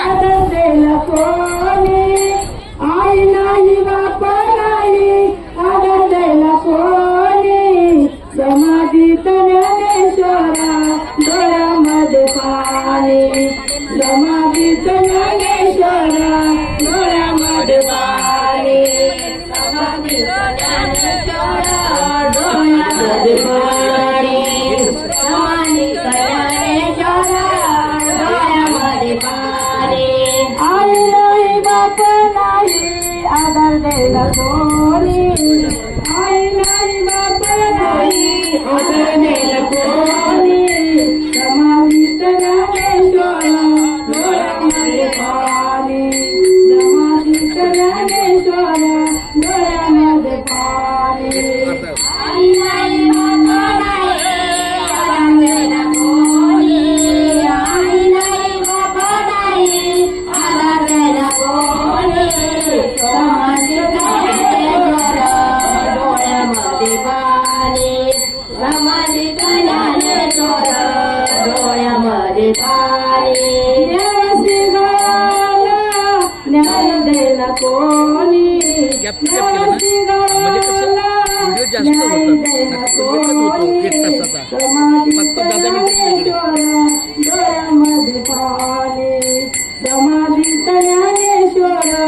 आदर द्यायला कोणी आई नाही बाप नाही आदर द्यायला कोणी समाधीत ज्ञानेश्वरा डोळ्यामध्ये पाणी समाधीत ज्ञानेश्वरा डोळ्यामध्ये पाणी समाधीत ज्ञानेश्वरा डोळ्यामध्ये पाणी समाधीत ज्ञानेश्वरा डोळ्यामध्ये पाणी आई नाही बाप नाही आदर द्यायला कोणी आई नाही बाप नाही आदर द्यायला कोणी समाधीत ज्ञानेश्वरा डोळ्यामध्ये पाणी समाधीत ज्ञानेश्वरा डोळ्यामध्ये पाणी आई नाही बाप नाही आदर द्यायला कोणी आई नाही बाप नाही आदर द्यायला कोणी समाधीत ज्ञानेश्वरा डोळ्यामध्ये पाणी समाधीत ज्ञानेश्वरा डोळ्यामध्ये पाणी ज्ञान द्यायला कोणी व्हिडिओ जास्त होतात एक तासाचा फक्त 10 मिनिट डोळ्यामध्ये पाणी समाधीत ज्ञानेश्वरा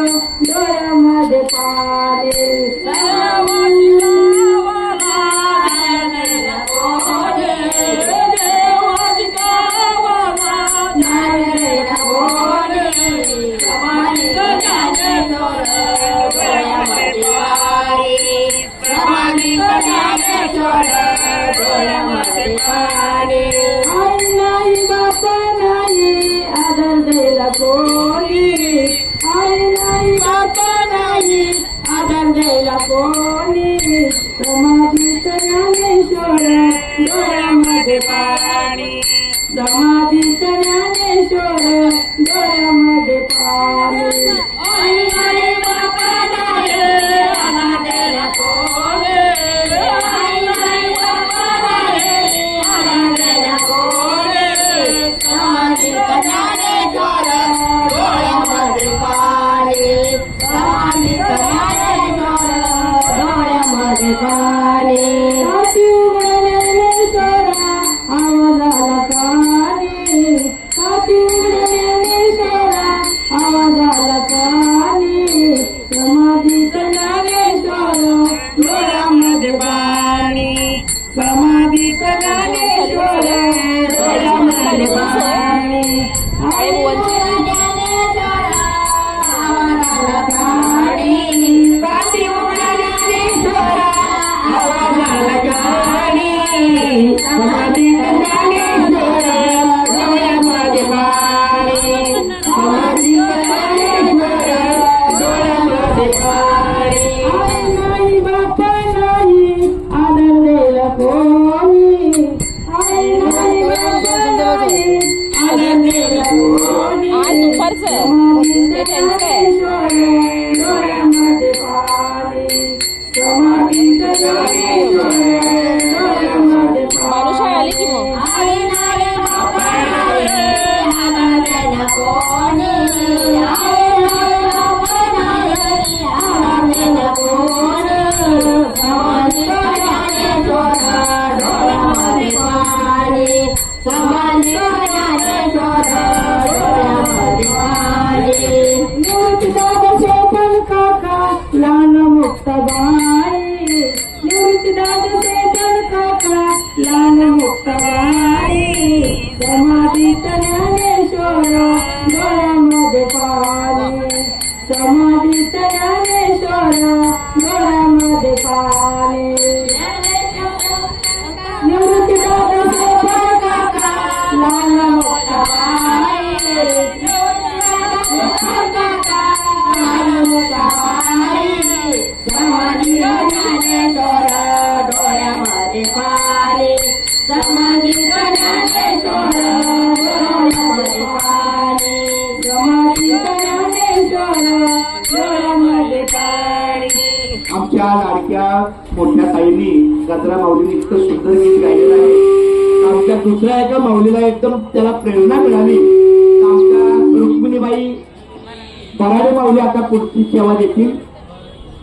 डोळ्यामध्ये पाणी आई नाही बाप नाही आदर द्यायला कोणी आई नाही बाप नाही आदर द्यायला कोणी समाधीत ज्ञानेश्वरा डोळ्यामध्ये पाणी समाधीत ज्ञानेश्वरा डोळ्यामध्ये पाणी आई नाही बाप नाही आदर द्यायला कोणी आई नाही बाप नाही आदर द्यायला कोणी समाधीत ज्ञानेश्वरा डोळ्यामध्ये पाणी समाधीत ज्ञानेश्वरा डोळ्यामध्ये पाणी हाती उघडले ज्ञानेश्वरा आवाजाला कानी हाती उघडले ज्ञानेश्वरा आवाजाला कानी समाधीत ज्ञानेश्वरा डोळ्यामध्ये पाणी समाधीत ज्ञानेश्वरा डोळ्यामध्ये पाणी आई ज्ञानेश्वरा आवाजाला कानी हाती उघडले ज्ञानेश्वरा आवाजाला कानी समाधीत ज्ञानेश्वरा डोळ्यामध्ये पाणी समाधीत ज्ञानेश्वरा डोळ्यामध्ये पाणी आई नाही बाप नाही आदर द्यायला कोणी आई नाही बाप नाही आदर द्यायला कोणी समाधीत ज्ञानेश्वरा डोळ्यामध्ये पाणी समाधीत ज्ञानेश्वरा डोळ्यामध्ये पाणी आई नाही बाप नाही आदर द्यायला कोणी आई नाही बाप नाही आदर द्यायला कोणी समाधीत ज्ञानेश्वरा डोळ्यामध्ये पाणी समाधीत ज्ञानेश्वरा डोळ्यामध्ये पाणी निवृत्तीदादा चेतन काका लहान मुक्ताबाई निवृत्तीदादा चेतन काका लहान मुक्ताबाई समाधीत ज्ञानेश्वरा डोळ्यामध्ये पाणी समाधीत ज्ञानेश्वरा डोळ्यामध्ये पाणी निवृत्तीदादा चेतन काका लहान मुक्ताबाई समाधीत ज्ञानेश्वरा डोळ्यामध्ये पाणी समाधीत ज्ञानेश्वरा डोळ्यामध्ये पाणी समाधीत ज्ञानेश्वरा डोळ्यामध्ये पाणी आमच्या लाडक्या मोठ्या ताईंनी गजरा माऊलीने इतकं सुंदर गीत गायलेलं आहे. आमच्या दुसऱ्या एका माऊलीला एकदम त्याला प्रेरणा मिळाली. आमच्या रुक्मिणीबाई बराडे माऊली आता पुढची सेवा देतील.